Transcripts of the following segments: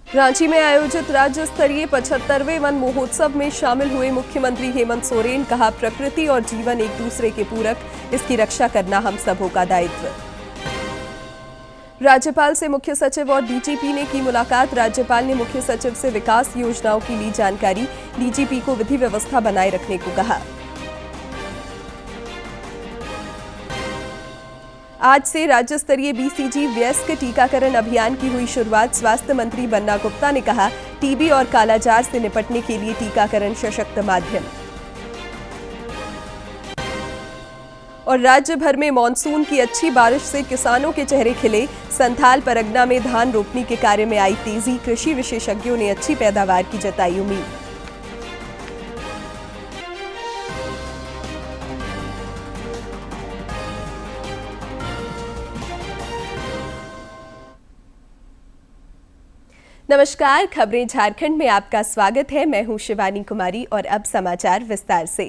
रांची में आयोजित राज्य स्तरीय 75वें वन महोत्सव में शामिल हुए मुख्यमंत्री हेमंत सोरेन। कहा, प्रकृति और जीवन एक दूसरे के पूरक, इसकी रक्षा करना हम सबों का दायित्व। राज्यपाल से मुख्य सचिव और डीजीपी ने की मुलाकात। राज्यपाल ने मुख्य सचिव से विकास योजनाओं की ली जानकारी। डीजीपी को विधि व्यवस्था बनाए रखने को कहा। आज से राज्य स्तरीय बीसीजी वयस्क टीकाकरण अभियान की हुई शुरुआत। स्वास्थ्य मंत्री बन्ना गुप्ता ने कहा, टीबी और कालाजार से निपटने के लिए टीकाकरण सशक्त माध्यम। और राज्य भर में मानसून की अच्छी बारिश से किसानों के चेहरे खिले। संथाल परगना में धान रोपनी के कार्य में आई तेजी। कृषि विशेषज्ञों ने अच्छी पैदावार की जताई उम्मीद। नमस्कार, खबरें झारखंड में आपका स्वागत है। मैं हूं शिवानी कुमारी और अब समाचार विस्तार से।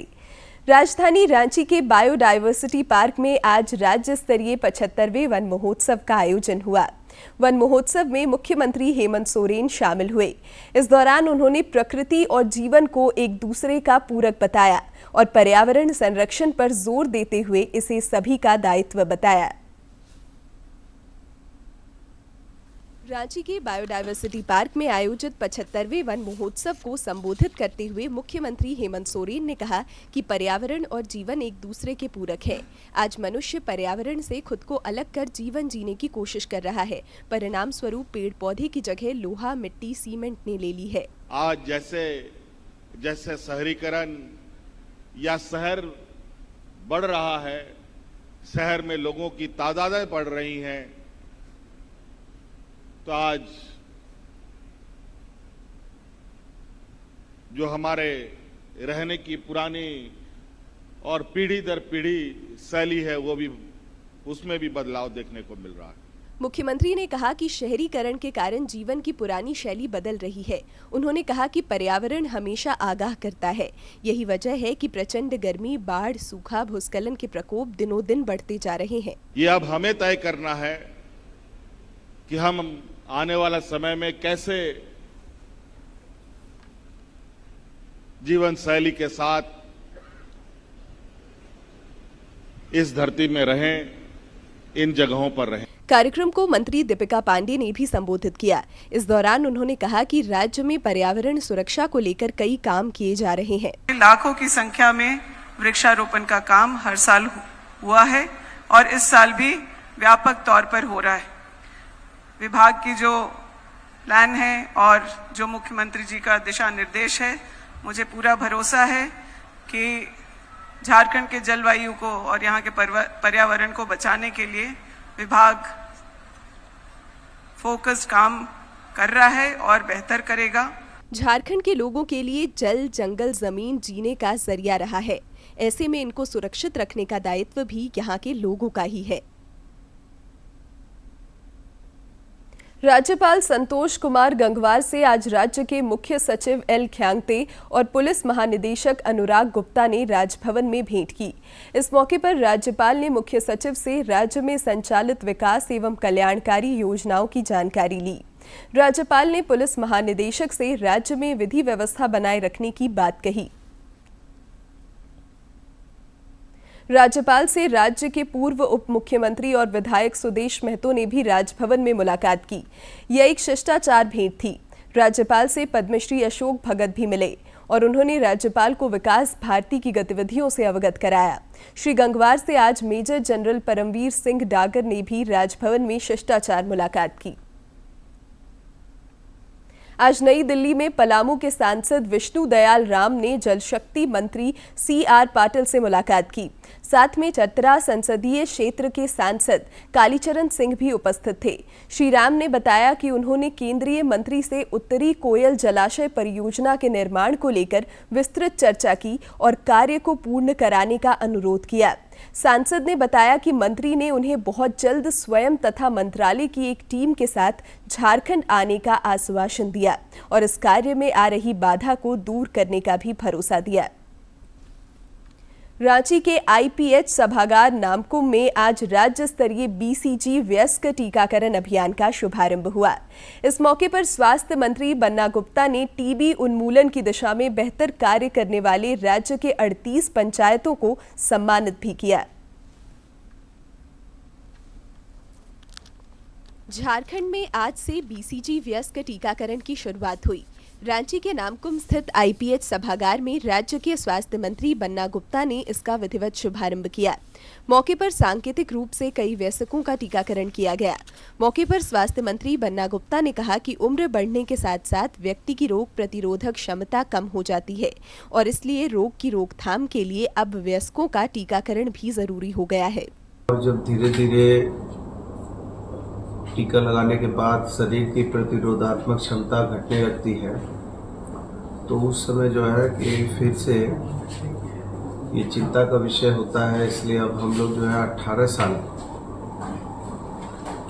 राजधानी रांची के बायोडायवर्सिटी पार्क में आज राज्य स्तरीय 75वें वन महोत्सव का आयोजन हुआ। वन महोत्सव में मुख्यमंत्री हेमंत सोरेन शामिल हुए। इस दौरान उन्होंने प्रकृति और जीवन को एक दूसरे का पूरक बताया और पर्यावरण संरक्षण पर जोर देते हुए इसे सभी का दायित्व बताया। रांची के बायोडायवर्सिटी पार्क में आयोजित 75वें वन महोत्सव को संबोधित करते हुए मुख्यमंत्री हेमंत सोरेन ने कहा कि पर्यावरण और जीवन एक दूसरे के पूरक है। आज मनुष्य पर्यावरण से खुद को अलग कर जीवन जीने की कोशिश कर रहा है। परिणाम स्वरूप पेड़ पौधे की जगह लोहा, मिट्टी, सीमेंट ने ले ली है। आज जैसे शहरीकरण या शहर बढ़ रहा है, शहर में लोगों की तादादें बढ़ रही हैं, तो आज जो हमारे रहने की पुरानी और पीढ़ी दर पीढ़ी शैली है, वो भी उसमें भी बदलाव देखने को मिल रहा है। मुख्यमंत्री ने कहा कि शहरीकरण के कारण जीवन की पुरानी शैली बदल रही है। उन्होंने कहा कि पर्यावरण हमेशा आगाह करता है। यही वजह है कि प्रचंड गर्मी, बाढ़, सूखा, भूस्खलन के प्रकोप दिनों दिन बढ़ते जा रहे हैं। ये अब हमें तय करना है कि हम आने वाला समय में कैसे जीवन शैली के साथ इस धरती में रहें, इन जगहों पर रहें। कार्यक्रम को मंत्री दीपिका पांडे ने भी संबोधित किया। इस दौरान उन्होंने कहा कि राज्य में पर्यावरण सुरक्षा को लेकर कई काम किए जा रहे हैं। लाखों की संख्या में वृक्षारोपण का काम हर साल हुआ है और इस साल भी व्यापक तौर पर हो रहा है। विभाग की जो प्लान है और जो मुख्यमंत्री जी का दिशा निर्देश है, मुझे पूरा भरोसा है कि झारखंड के जलवायु को और यहाँ के पर्यावरण को बचाने के लिए विभाग फोकस काम कर रहा है और बेहतर करेगा। झारखंड के लोगों के लिए जल, जंगल, जमीन जीने का जरिया रहा है। ऐसे में इनको सुरक्षित रखने का दायित्व भी यहाँ के लोगों का ही है। राज्यपाल संतोष कुमार गंगवार से आज राज्य के मुख्य सचिव एल ख्यांगते और पुलिस महानिदेशक अनुराग गुप्ता ने राजभवन में भेंट की। इस मौके पर राज्यपाल ने मुख्य सचिव से राज्य में संचालित विकास एवं कल्याणकारी योजनाओं की जानकारी ली। राज्यपाल ने पुलिस महानिदेशक से राज्य में विधि व्यवस्था बनाए रखने की बात कही। राज्यपाल से राज्य के पूर्व उप मुख्यमंत्री और विधायक सुदेश महतो ने भी राजभवन में मुलाकात की। यह एक शिष्टाचार भेंट थी। राज्यपाल से पद्मश्री अशोक भगत भी मिले और उन्होंने राज्यपाल को विकास भारती की गतिविधियों से अवगत कराया। श्री गंगवार से आज मेजर जनरल परमवीर सिंह डागर ने भी राजभवन में शिष्टाचार मुलाकात की। आज नई दिल्ली में पलामू के सांसद विष्णु दयाल राम ने जल शक्ति मंत्री CR पाटिल से मुलाकात की। साथ में चतरा संसदीय क्षेत्र के सांसद कालीचरण सिंह भी उपस्थित थे। श्री राम ने बताया कि उन्होंने केंद्रीय मंत्री से उत्तरी कोयल जलाशय परियोजना के निर्माण को लेकर विस्तृत चर्चा की और कार्य को पूर्ण कराने का अनुरोध किया। सांसद ने बताया कि मंत्री ने उन्हें बहुत जल्द स्वयं तथा मंत्रालय की एक टीम के साथ झारखंड आने का आश्वासन दिया और इस कार्य में आ रही बाधा को दूर करने का भी भरोसा दिया। रांची के आईपीएच सभागार नामकुम में आज राज्य स्तरीय बीसीजी वयस्क टीकाकरण अभियान का शुभारंभ हुआ। इस मौके पर स्वास्थ्य मंत्री बन्ना गुप्ता ने टीबी उन्मूलन की दिशा में बेहतर कार्य करने वाले राज्य के 38 पंचायतों को सम्मानित भी किया। झारखंड में आज से बीसीजी वयस्क टीकाकरण की शुरुआत हुई। रांची के नामकुम स्थित आईपीएच सभागार में राज्य के स्वास्थ्य मंत्री बन्ना गुप्ता ने इसका विधिवत शुभारंभ किया। मौके पर सांकेतिक रूप से कई वयस्कों का टीकाकरण किया गया। मौके पर स्वास्थ्य मंत्री बन्ना गुप्ता ने कहा कि उम्र बढ़ने के साथ साथ व्यक्ति की रोग प्रतिरोधक क्षमता कम हो जाती है और इसलिए रोग की रोकथाम के लिए अब वयस्कों का टीकाकरण भी जरूरी हो गया है। जब धीरे धीरे टीका लगाने के बाद शरीर की प्रतिरोधात्मक क्षमता घटने लगती है तो उस समय जो है कि फिर से ये चिंता का विषय होता है। इसलिए अब हम लोग जो है 18 साल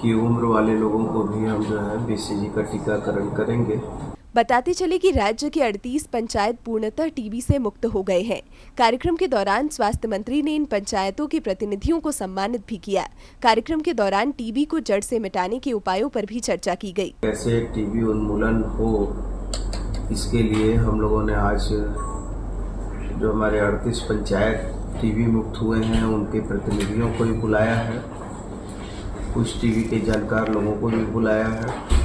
की उम्र वाले लोगों को भी हम जो है बीसीजी का टीकाकरण करेंगे। बताते चले कि राज्य के 38 पंचायत पूर्णतः टीबी से मुक्त हो गए हैं। कार्यक्रम के दौरान स्वास्थ्य मंत्री ने इन पंचायतों के प्रतिनिधियों को सम्मानित भी किया। कार्यक्रम के दौरान टीबी को जड़ से मिटाने के उपायों पर भी चर्चा की गई। कैसे टीबी उन्मूलन हो, इसके लिए हम लोगों ने आज जो हमारे 38 पंचायत टीबी मुक्त हुए हैं उनके प्रतिनिधियों को भी बुलाया है, कुछ टीबी के जानकार लोगों को भी बुलाया है,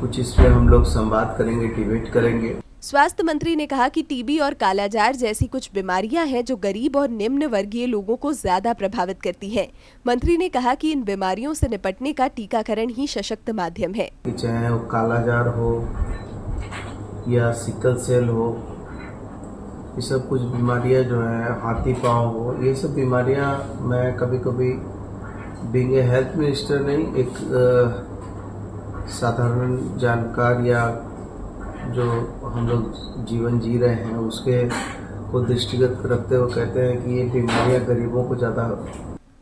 कुछ इस पे हम लोग संवाद करेंगे, डिबेट करेंगे। स्वास्थ्य मंत्री ने कहा कि टीबी और कालाजार जैसी कुछ बीमारियां हैं जो गरीब और निम्न वर्गीय लोगों को ज्यादा प्रभावित करती हैं। मंत्री ने कहा कि इन बीमारियों से निपटने का टीकाकरण ही सशक्त माध्यम है। चाहे वो कालाजार हो या सिकल सेल हो, ये सब कुछ बीमारियां जो है, हाथी पांव हो, ये सब बीमारियां मैं कभी कभी बीइंग ए हेल्थ मिनिस्टर नहीं, एक साधारण जानकार या जो हम लोग जीवन जी रहे हैं उसके को दृष्टिगत रखते हुए कहते हैं कि ये बीमारियां गरीबों को ज़्यादा।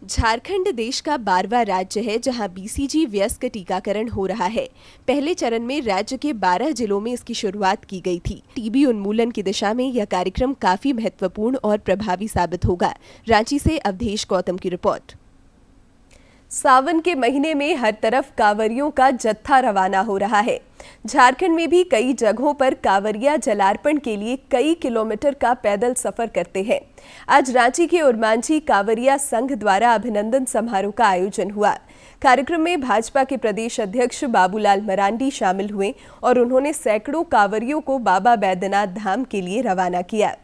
झारखंड देश का 12वां राज्य है जहां बीसीजी वयस्क टीकाकरण हो रहा है। पहले चरण में राज्य के 12 जिलों में इसकी शुरुआत की गई थी। टीबी उन्मूलन की दिशा में यह कार्यक्रम काफी महत्वपूर्ण और प्रभावी साबित होगा। रांची से अवधेश गौतम की रिपोर्ट। सावन के महीने में हर तरफ कांवरियों का जत्था रवाना हो रहा है। झारखंड में भी कई जगहों पर कांवरिया जलार्पण के लिए कई किलोमीटर का पैदल सफर करते हैं। आज रांची के उर्मांची कांवरिया संघ द्वारा अभिनंदन समारोह का आयोजन हुआ। कार्यक्रम में भाजपा के प्रदेश अध्यक्ष बाबूलाल मरांडी शामिल हुए और उन्होंने सैकड़ों कांवरियों को बाबा बैद्यनाथ धाम के लिए रवाना किया।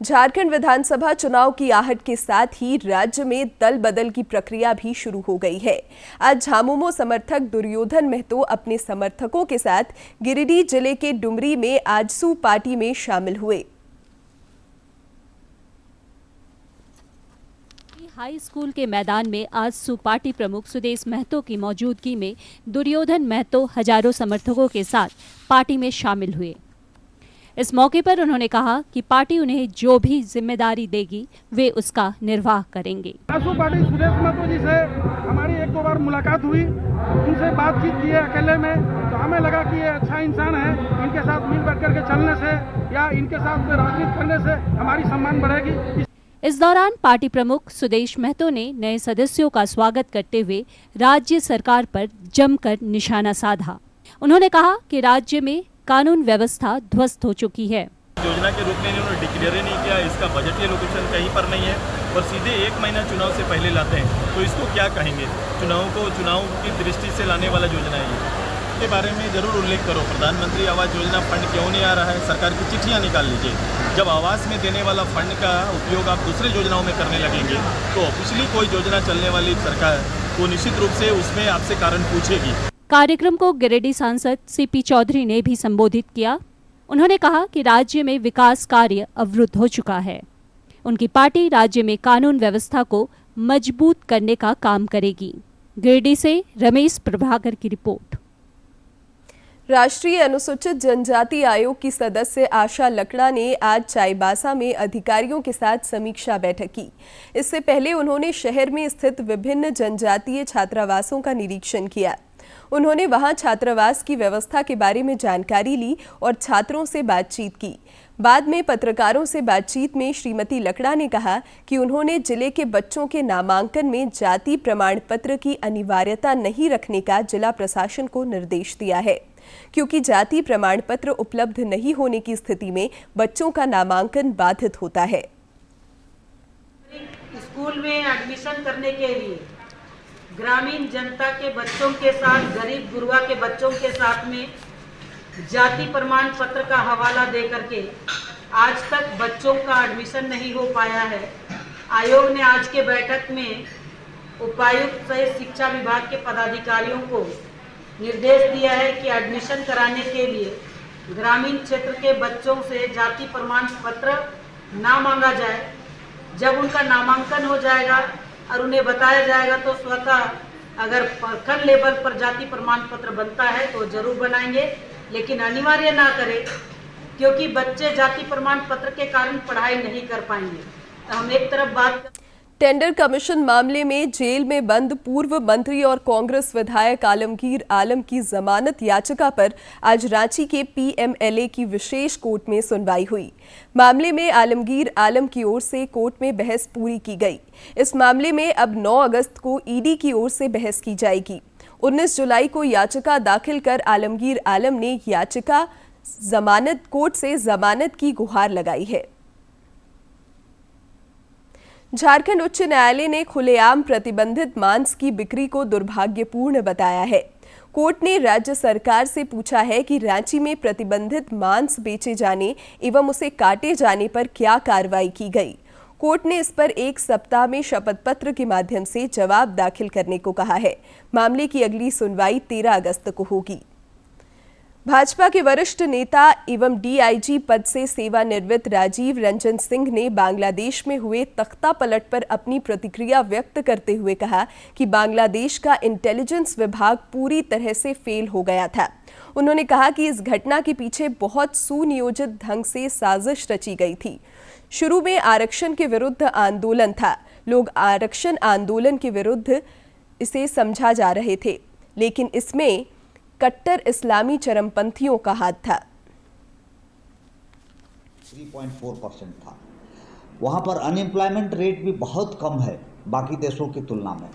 झारखंड विधानसभा चुनाव की आहट के साथ ही राज्य में दल बदल की प्रक्रिया भी शुरू हो गई है। आज झामुमो समर्थक दुर्योधन महतो अपने समर्थकों के साथ गिरिडीह जिले के डुमरी में आजसू पार्टी में शामिल हुए। हाई स्कूल के मैदान में आजसू पार्टी प्रमुख सुदेश महतो की मौजूदगी में दुर्योधन महतो हजारों समर्थकों के साथ पार्टी में शामिल हुए। इस मौके पर उन्होंने कहा कि पार्टी उन्हें जो भी जिम्मेदारी देगी वे उसका निर्वाह करेंगे। आजसू पार्टी सुदेश महतो जी से हमारी 1-2 बार मुलाकात हुई, उनसे बातचीत की है अकेले में, तो हमें लगा कि ये अच्छा इंसान है, इनके साथ मिल बैठ करके चलने से या इनके साथ राजनीति करने से हमारी सम्मान बढ़ेगी। इस दौरान पार्टी प्रमुख सुदेश महतो ने नए सदस्यों का स्वागत करते हुए राज्य सरकार पर जमकर निशाना साधा। उन्होंने कहा कि राज्य में कानून व्यवस्था ध्वस्त हो चुकी है। योजना के रूप में इन्होंने डिक्लेयर ही नहीं किया, इसका बजटीय लोकेशन कहीं पर नहीं है और सीधे 1 महीना चुनाव से पहले लाते हैं, तो इसको क्या कहेंगे? चुनाव की दृष्टि से लाने वाला योजना है इसके बारे में जरूर उल्लेख करो। प्रधानमंत्री आवास योजना फंड क्यों नहीं आ रहा है? सरकार की चिट्ठियाँ निकाल लीजिए। जब आवास में देने वाला फंड का उपयोग आप दूसरे योजनाओं में करने लगेंगे तो पिछली कोई योजना चलने वाली सरकार वो निश्चित रूप से उसमें आपसे कारण पूछेगी। कार्यक्रम को गिरिडीह सांसद सीपी चौधरी ने भी संबोधित किया। उन्होंने कहा कि राज्य में विकास कार्य अवरुद्ध हो चुका है। उनकी पार्टी राज्य में कानून व्यवस्था को मजबूत करने का काम करेगी। गिरिडीह से रमेश प्रभाकर की रिपोर्ट। राष्ट्रीय अनुसूचित जनजाति आयोग की सदस्य आशा लकड़ा ने आज चाईबासा में अधिकारियों के साथ समीक्षा बैठक की। इससे पहले उन्होंने शहर में स्थित विभिन्न जनजातीय छात्रावासों का निरीक्षण किया। उन्होंने वहां छात्रावास की व्यवस्था के बारे में जानकारी ली और छात्रों से बातचीत की। बाद में पत्रकारों से बातचीत में श्रीमती लकड़ा ने कहा कि उन्होंने जिले के बच्चों के नामांकन में जाति प्रमाण पत्र की अनिवार्यता नहीं रखने का जिला प्रशासन को निर्देश दिया है, क्योंकि जाति प्रमाण पत्र उपलब्ध नहीं होने की स्थिति में बच्चों का नामांकन बाधित होता है। स्कूल में एडमिशन करने के लिए ग्रामीण जनता के बच्चों के साथ, गरीब गुरुआ के बच्चों के साथ में जाति प्रमाण पत्र का हवाला दे करके आज तक बच्चों का एडमिशन नहीं हो पाया है। आयोग ने आज के बैठक में उपायुक्त सहित शिक्षा विभाग के पदाधिकारियों को निर्देश दिया है कि एडमिशन कराने के लिए ग्रामीण क्षेत्र के बच्चों से जाति प्रमाण पत्र ना मांगा जाए। जब उनका नामांकन हो जाएगा और उन्हें बताया जाएगा तो स्वतः अगर प्रखंड लेवल पर जाति प्रमाण पत्र बनता है तो जरूर बनाएंगे, लेकिन अनिवार्य ना करें, क्योंकि बच्चे जाति प्रमाण पत्र के कारण पढ़ाई नहीं कर पाएंगे। तो हम एक तरफ बात टेंडर कमीशन मामले में जेल में बंद पूर्व मंत्री और कांग्रेस विधायक आलमगीर आलम की जमानत याचिका पर आज रांची के पीएमएलए की विशेष कोर्ट में सुनवाई हुई। मामले में आलमगीर आलम की ओर से कोर्ट में बहस पूरी की गई। इस मामले में अब 9 अगस्त को ईडी की ओर से बहस की जाएगी। 19 जुलाई को याचिका दाखिल कर आलमगीर आलम ने याचिका जमानत कोर्ट से जमानत की गुहार लगाई है। झारखंड उच्च न्यायालय ने खुलेआम प्रतिबंधित मांस की बिक्री को दुर्भाग्यपूर्ण बताया है। कोर्ट ने राज्य सरकार से पूछा है कि रांची में प्रतिबंधित मांस बेचे जाने एवं उसे काटे जाने पर क्या कार्रवाई की गई। कोर्ट ने इस पर 1 सप्ताह में शपथ पत्र के माध्यम से जवाब दाखिल करने को कहा है। मामले की अगली सुनवाई 13 अगस्त को होगी। भाजपा के वरिष्ठ नेता एवं डीआईजी पद से सेवानिवृत्त राजीव रंजन सिंह ने बांग्लादेश में हुए तख्ता पलट पर अपनी प्रतिक्रिया व्यक्त करते हुए कहा कि बांग्लादेश का इंटेलिजेंस विभाग पूरी तरह से फेल हो गया था। उन्होंने कहा कि इस घटना के पीछे बहुत सुनियोजित ढंग से साजिश रची गई थी। शुरू में आरक्षण के विरुद्ध आंदोलन था, लोग आरक्षण आंदोलन के विरुद्ध इसे समझा जा रहे थे, लेकिन इसमें कट्टर इस्लामी चरमपंथियों का हाथ था। 3.4% था। वहाँ पर अनएम्प्लॉयमेंट रेट भी बहुत कम है बाकी देशों की तुलना में।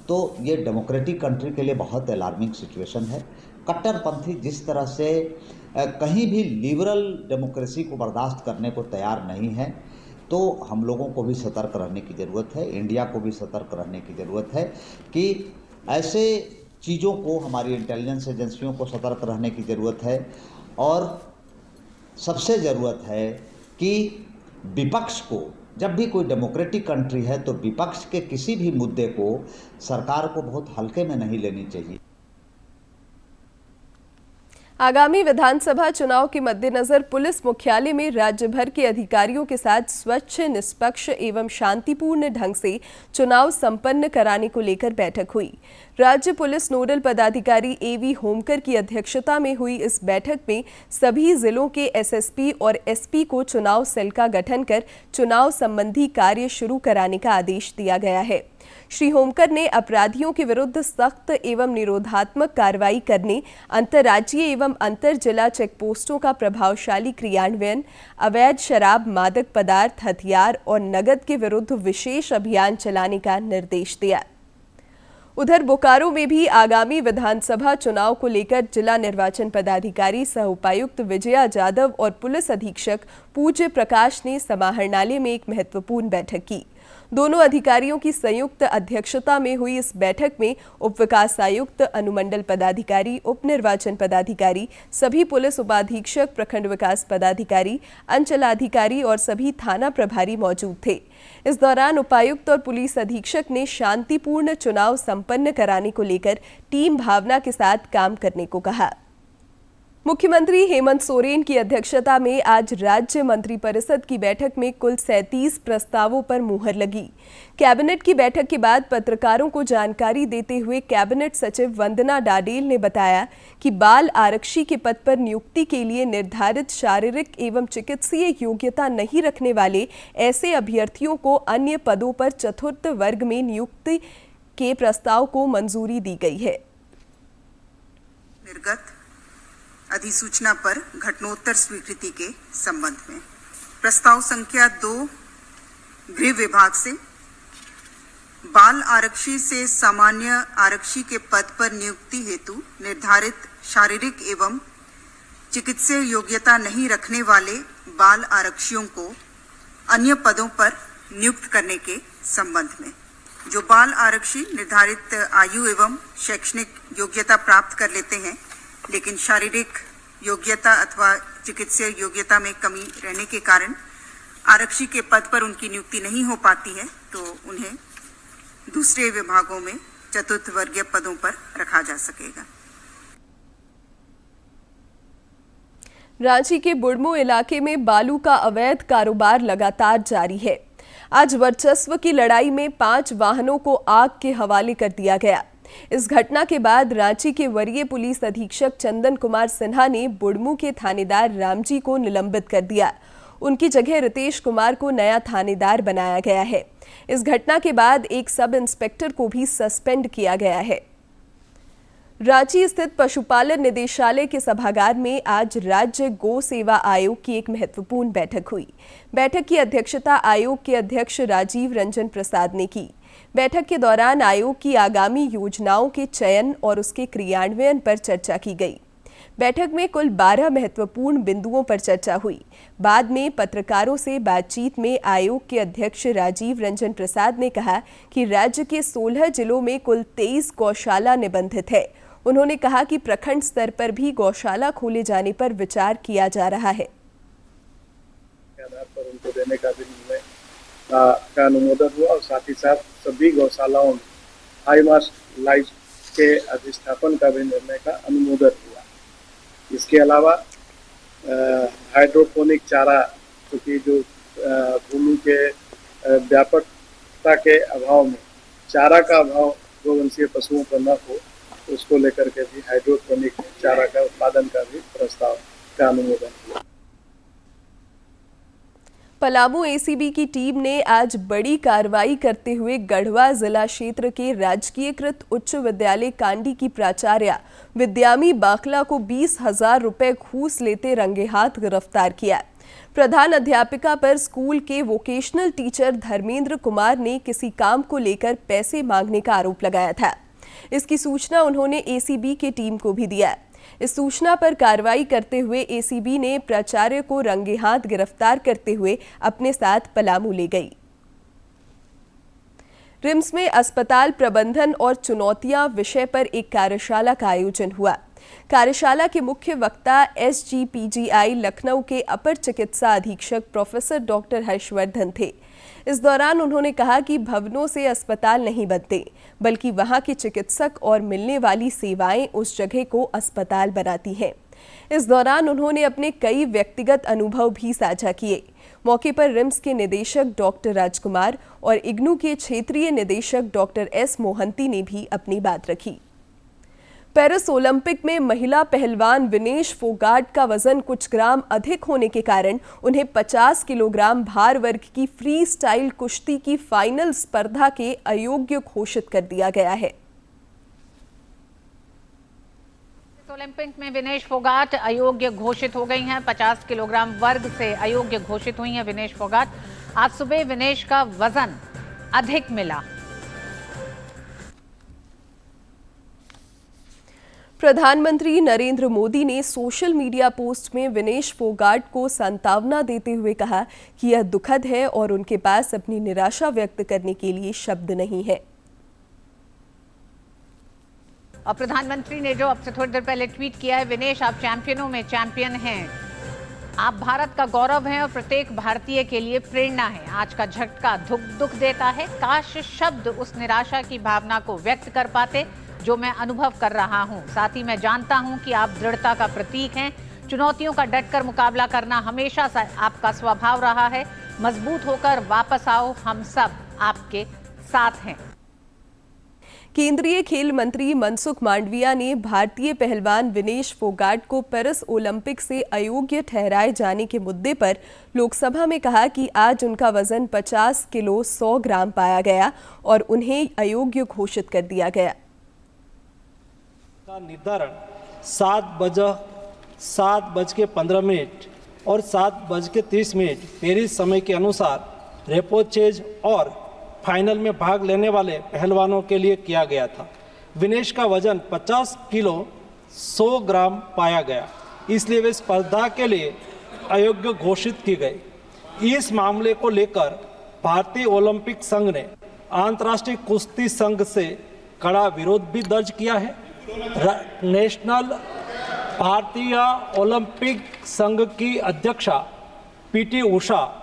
तो ये डेमोक्रेटिक कंट्री के लिए बहुत अलार्मिंग सिचुएशन है। कट्टरपंथी जिस तरह से कहीं भी लिबरल डेमोक्रेसी को बर्दाश्त करने को तैयार नहीं है, तो हम लोगों को भी सतर्क रहने की ज़रूरत है, इंडिया को भी सतर्क रहने की ज़रूरत है कि ऐसे चीज़ों को हमारी इंटेलिजेंस एजेंसियों को सतर्क रहने की ज़रूरत है। और सबसे ज़रूरत है कि विपक्ष को, जब भी कोई डेमोक्रेटिक कंट्री है तो विपक्ष के किसी भी मुद्दे को सरकार को बहुत हल्के में नहीं लेनी चाहिए। आगामी विधानसभा चुनाव के मद्देनजर पुलिस मुख्यालय में राज्य भर के अधिकारियों के साथ स्वच्छ, निष्पक्ष एवं शांतिपूर्ण ढंग से चुनाव संपन्न कराने को लेकर बैठक हुई। राज्य पुलिस नोडल पदाधिकारी एवी होमकर की अध्यक्षता में हुई इस बैठक में सभी जिलों के एसएसपी और एसपी को चुनाव सेल का गठन कर चुनाव संबंधी कार्य शुरू कराने का आदेश दिया गया है। श्री होमकर ने अपराधियों के विरुद्ध सख्त एवं निरोधात्मक कार्रवाई करने, अंतर्राज्यीय एवं अंतर जिला चेकपोस्टों का प्रभावशाली क्रियान्वयन, अवैध शराब, मादक पदार्थ, हथियार और नकद के विरुद्ध विशेष अभियान चलाने का निर्देश दिया। उधर बोकारो में भी आगामी विधानसभा चुनाव को लेकर जिला निर्वाचन पदाधिकारी सह उपायुक्त विजया जाधव और पुलिस अधीक्षक पूज्य प्रकाश ने समाहरणालय में एक महत्वपूर्ण बैठक की। दोनों अधिकारियों की संयुक्त अध्यक्षता में हुई इस बैठक में उप विकास आयुक्त, अनुमंडल पदाधिकारी, उप निर्वाचन पदाधिकारी, सभी पुलिस उपाधीक्षक, प्रखंड विकास पदाधिकारी, अंचलाधिकारी और सभी थाना प्रभारी मौजूद थे। इस दौरान उपायुक्त और पुलिस अधीक्षक ने शांतिपूर्ण चुनाव संपन्न कराने को लेकर टीम भावना के साथ काम करने को कहा। मुख्यमंत्री हेमंत सोरेन की अध्यक्षता में आज राज्य मंत्रिपरिषद की बैठक में कुल 37 प्रस्तावों पर मुहर लगी। कैबिनेट की बैठक के बाद पत्रकारों को जानकारी देते हुए कैबिनेट सचिव वंदना डाडेल ने बताया कि बाल आरक्षी के पद पर नियुक्ति के लिए निर्धारित शारीरिक एवं चिकित्सीय योग्यता नहीं रखने वाले ऐसे अभ्यर्थियों को अन्य पदों पर चतुर्थ वर्ग में नियुक्ति के प्रस्ताव को मंजूरी दी गई है। निर्गत अधिसूचना पर घटनोत्तर स्वीकृति के संबंध में प्रस्ताव संख्या 2 गृह विभाग से बाल आरक्षी से सामान्य आरक्षी के पद पर नियुक्ति हेतु निर्धारित शारीरिक एवं चिकित्सीय योग्यता नहीं रखने वाले बाल आरक्षियों को अन्य पदों पर नियुक्त करने के संबंध में। जो बाल आरक्षी निर्धारित आयु एवं शैक्षणिक योग्यता प्राप्त कर लेते हैं लेकिन शारीरिक योग्यता अथवा चिकित्सीय योग्यता में कमी रहने के कारण आरक्षी के पद पर उनकी नियुक्ति नहीं हो पाती है तो उन्हें दूसरे विभागों में चतुर्थ वर्गीय पदों पर रखा जा सकेगा। रांची के बुढ़मू इलाके में बालू का अवैध कारोबार लगातार जारी है। आज वर्चस्व की लड़ाई में 5 वाहनों को आग के हवाले कर दिया गया। इस घटना के बाद रांची के वरीय पुलिस अधीक्षक चंदन कुमार सिन्हा ने बुढ़मू के थानेदार रामजी को निलंबित कर दिया। उनकी जगह रितेश कुमार को नया थानेदार बनाया गया है। इस घटना के बाद एक सब इंस्पेक्टर को भी सस्पेंड किया गया है। रांची स्थित पशुपालन निदेशालय के सभागार में आज राज्य गौ सेवा आयोग की एक महत्वपूर्ण बैठक हुई। बैठक की अध्यक्षता आयोग के अध्यक्ष राजीव रंजन प्रसाद ने की। बैठक के दौरान आयोग की आगामी योजनाओं के चयन और उसके क्रियान्वयन पर चर्चा की गई। बैठक में कुल 12 महत्वपूर्ण बिंदुओं पर चर्चा हुई। बाद में पत्रकारों से बातचीत में आयोग के अध्यक्ष राजीव रंजन प्रसाद ने कहा कि राज्य के 16 जिलों में कुल 23 गौशाला निबंधित है। उन्होंने कहा कि प्रखंड स्तर पर भी गौशाला खोले जाने पर विचार किया जा रहा है। आधार पर उनको देने का भी निर्णय का अनुमोदन हुआ और साथ ही साथ सभी गौशालाओं में हाई मास्ट लाइट के अधिष्ठापन का भी निर्णय का अनुमोदन हुआ। इसके अलावा हाइड्रोपोनिक चारा क्योंकि जो भूमि के व्यापकता के अभाव में चारा का अभाव गोवंशीय पशुओं पर न हो उसको लेकर के भी हाइड्रोपोनिक चारा का उत्पादन का भी प्रस्ताव का अनुमोदन हुआ। पलामू एसीबी की टीम ने आज बड़ी कार्रवाई करते हुए गढ़वा जिला क्षेत्र के राजकीयकृत उच्च विद्यालय कांडी की प्राचार्य विद्यामी बाखला को 20,000 रुपए घूस लेते रंगे हाथ गिरफ्तार किया। प्रधान अध्यापिका पर स्कूल के वोकेशनल टीचर धर्मेंद्र कुमार ने किसी काम को लेकर पैसे मांगने का आरोप लगाया था। इसकी सूचना उन्होंने एसीबी की टीम को भी दिया। इस सूचना पर कार्रवाई करते हुए एसीबी ने प्राचार्य को रंगे हाथ गिरफ्तार करते हुए अपने साथ पलामू ले गई। रिम्स में अस्पताल प्रबंधन और चुनौतियां विषय पर एक कार्यशाला का आयोजन हुआ। कार्यशाला के मुख्य वक्ता एसजीपीजीआई लखनऊ के अपर चिकित्सा अधीक्षक प्रोफेसर डॉक्टर हर्षवर्धन थे। इस दौरान उन्होंने कहा कि भवनों से अस्पताल नहीं बनते, बल्कि वहां के चिकित्सक और मिलने वाली सेवाएं उस जगह को अस्पताल बनाती हैं। इस दौरान उन्होंने अपने कई व्यक्तिगत अनुभव भी साझा किए। मौके पर रिम्स के निदेशक डॉक्टर राजकुमार और इग्नू के क्षेत्रीय निदेशक डॉक्टर एस मोहंती ने भी अपनी बात रखी। पेरिस ओलंपिक में महिला पहलवान विनेश फोगाट का वजन कुछ ग्राम अधिक होने के कारण उन्हें 50 किलोग्राम भार वर्ग की फ्री स्टाइल कुश्ती की फाइनल स्पर्धा के अयोग्य घोषित कर दिया गया है। ओलंपिक में विनेश फोगाट अयोग्य घोषित हो गई हैं। 50 किलोग्राम वर्ग से अयोग्य घोषित हुई हैं विनेश फोगाट। आज सुबह विनेश का वजन अधिक मिला। प्रधानमंत्री नरेंद्र मोदी ने सोशल मीडिया पोस्ट में विनेश फोगाट को सांत्वना देते हुए कहा कि यह दुखद है और उनके पास अपनी निराशा व्यक्त करने के लिए शब्द नहीं है। और प्रधानमंत्री ने जो अब से थोड़ी देर पहले ट्वीट किया है, विनेश आप चैंपियनों में चैंपियन हैं, आप भारत का गौरव हैं और प्रत्येक भारतीय के लिए प्रेरणा है। आज का झटका दुख देता है। काश शब्द उस निराशा की भावना को व्यक्त कर पाते जो मैं अनुभव कर रहा हूं। साथ ही मैं जानता हूं कि आप दृढ़ता का प्रतीक हैं। चुनौतियों का डटकर मुकाबला करना हमेशा आपका स्वभाव रहा है। मजबूत होकर वापस आओ, हम सब आपके साथ हैं। केंद्रीय खेल मंत्री मनसुख मांडविया ने भारतीय पहलवान विनेश फोगाट को पेरिस ओलंपिक से अयोग्य ठहराए जाने के मुद्दे पर लोकसभा में कहा कि आज उनका वजन 50 किलो 100 ग्राम पाया गया और उन्हें अयोग्य घोषित कर दिया गया। निर्धारण 7:15 और 7:30 पेरिस समय के अनुसार रेपोचेज और फाइनल में भाग लेने वाले पहलवानों के लिए किया गया था। विनेश का वजन 50 किलो 100 ग्राम पाया गया, इसलिए वे स्पर्धा के लिए अयोग्य घोषित की गई। इस मामले को लेकर भारतीय ओलंपिक संघ ने अंतर्राष्ट्रीय कुश्ती संघ से कड़ा विरोध भी दर्ज किया है। नेशनल भारतीय ओलंपिक संघ की अध्यक्षा पीटी उषा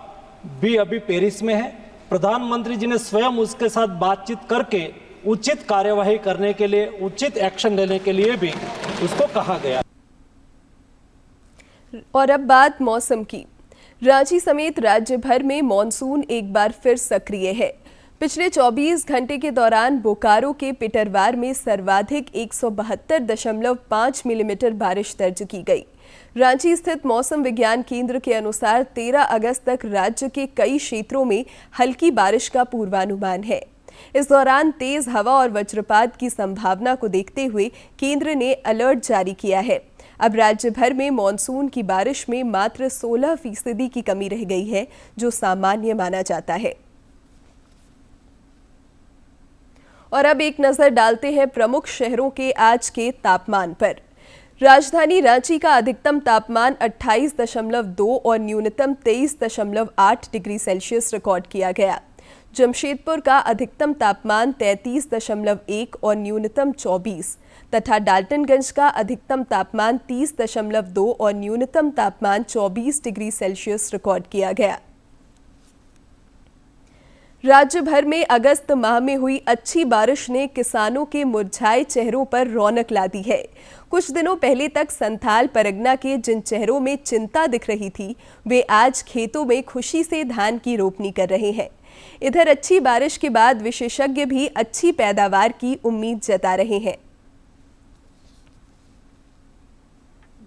भी अभी पेरिस में है। प्रधानमंत्री जी ने स्वयं उसके साथ बातचीत करके उचित कार्यवाही करने के लिए, उचित एक्शन लेने के लिए भी उसको कहा गया। और अब बात मौसम की। रांची समेत राज्य भर में मॉनसून एक बार फिर सक्रिय है। पिछले 24 घंटे के दौरान बोकारो के पिटरवार में सर्वाधिक 172.5 मिलीमीटर बारिश दर्ज की गई। रांची स्थित मौसम विज्ञान केंद्र के अनुसार 13 अगस्त तक राज्य के कई क्षेत्रों में हल्की बारिश का पूर्वानुमान है। इस दौरान तेज हवा और वज्रपात की संभावना को देखते हुए केंद्र ने अलर्ट जारी किया है। अब राज्य भर में मॉनसून की बारिश में मात्र 16% की कमी रह गई है, जो सामान्य माना जाता है। और अब एक नजर डालते हैं प्रमुख शहरों के आज के तापमान पर। राजधानी रांची का अधिकतम तापमान 28.2 और न्यूनतम 23.8 डिग्री सेल्सियस रिकॉर्ड किया गया। जमशेदपुर का अधिकतम तापमान 33.1 और न्यूनतम 24 तथा डाल्टनगंज का अधिकतम तापमान 30.2 और न्यूनतम तापमान 24 डिग्री सेल्सियस रिकॉर्ड किया गया। राज्य भर में अगस्त माह में हुई अच्छी बारिश ने किसानों के मुरझाए चेहरों पर रौनक ला दी है। कुछ दिनों पहले तक संथाल परगना के जिन चेहरों में चिंता दिख रही थी, वे आज खेतों में खुशी से धान की रोपनी कर रहे हैं। इधर अच्छी बारिश के बाद विशेषज्ञ भी अच्छी पैदावार की उम्मीद जता रहे हैं।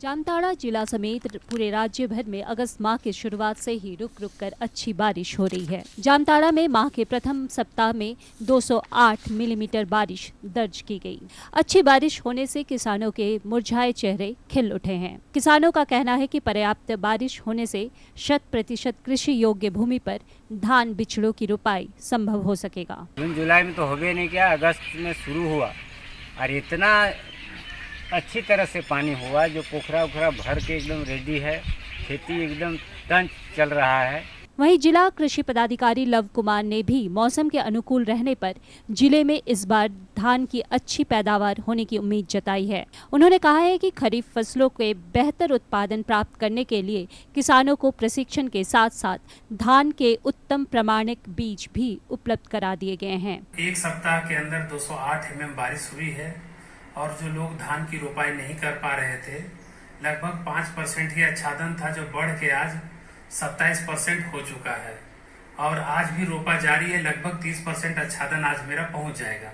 जामताड़ा जिला समेत पूरे राज्य भर में अगस्त माह की शुरुआत से ही रुक रुक कर अच्छी बारिश हो रही है। जामताड़ा में माह के प्रथम सप्ताह में 208 मिलीमीटर बारिश दर्ज की गई। अच्छी बारिश होने से किसानों के मुरझाए चेहरे खिल उठे हैं। किसानों का कहना है कि पर्याप्त बारिश होने से 100% कृषि योग्य भूमि पर धान बिचड़ों की रोपाई संभव हो सकेगा। जून जुलाई में तो हो गया नहीं, क्या अगस्त में शुरू हुआ और इतना अच्छी तरह से पानी हुआ जो पोखरा उखरा भर के एकदम रेडी है, खेती एकदम टन चल रहा है। वहीं जिला कृषि पदाधिकारी लव कुमार ने भी मौसम के अनुकूल रहने पर जिले में इस बार धान की अच्छी पैदावार होने की उम्मीद जताई है। उन्होंने कहा है कि खरीफ फसलों के बेहतर उत्पादन प्राप्त करने के लिए किसानों को प्रशिक्षण के साथ साथ धान के उत्तम प्रमाणिक बीज भी उपलब्ध करा दिए गए हैं। एक सप्ताह के अंदर 208 mm बारिश हुई है और जो लोग धान की रोपाई नहीं कर पा रहे थे, लगभग 5% ही आच्छादन था, जो बढ़ के आज 27% हो चुका है और आज भी रोपा जारी है। लगभग 30% आच्छादन आज मेरा पहुंच जाएगा।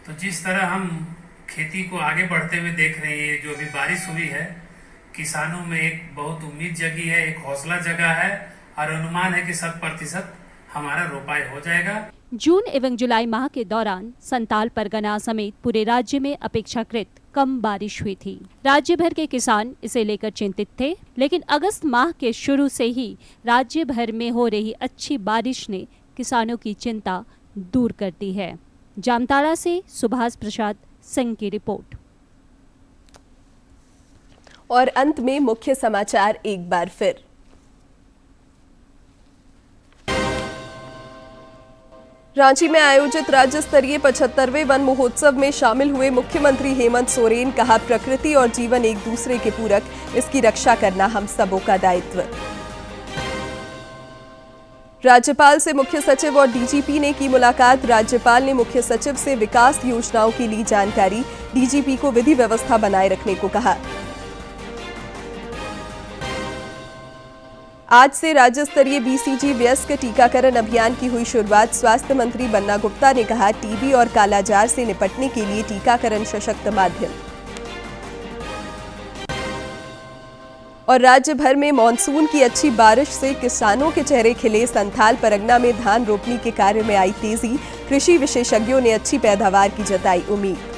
तो जिस तरह हम खेती को आगे बढ़ते हुए देख रहे हैं, जो भी बारिश हुई है, किसानों में एक बहुत उम्मीद जगी है, एक हौसला जगा है और अनुमान है कि 100% हमारा रोपाई हो जाएगा। जून एवं जुलाई माह के दौरान संताल परगना समेत पूरे राज्य में अपेक्षाकृत कम बारिश हुई थी। राज्य भर के किसान इसे लेकर चिंतित थे, लेकिन अगस्त माह के शुरू से ही राज्य भर में हो रही अच्छी बारिश ने किसानों की चिंता दूर कर दी है। जामताड़ा से सुभाष प्रसाद सिंह की रिपोर्ट। और अंत में मुख्य समाचार एक बार फिर। रांची में आयोजित राज्य स्तरीय 75वें वन महोत्सव में शामिल हुए मुख्यमंत्री हेमंत सोरेन। कहा, प्रकृति और जीवन एक दूसरे के पूरक, इसकी रक्षा करना हम सबों का दायित्व। राज्यपाल से मुख्य सचिव और डीजीपी ने की मुलाकात। राज्यपाल ने मुख्य सचिव से विकास योजनाओं की ली जानकारी। डीजीपी को विधि व्यवस्था बनाए रखने को कहा। आज से राज्य स्तरीय बीसीजी वयस्क टीकाकरण अभियान की हुई शुरुआत। स्वास्थ्य मंत्री बन्ना गुप्ता ने कहा, टीबी और कालाजार से निपटने के लिए टीकाकरण सशक्त माध्यम। और राज्य भर में मॉनसून की अच्छी बारिश से किसानों के चेहरे खिले। संथाल परगना में धान रोपनी के कार्य में आई तेजी। कृषि विशेषज्ञों ने अच्छी पैदावार की जताई उम्मीद।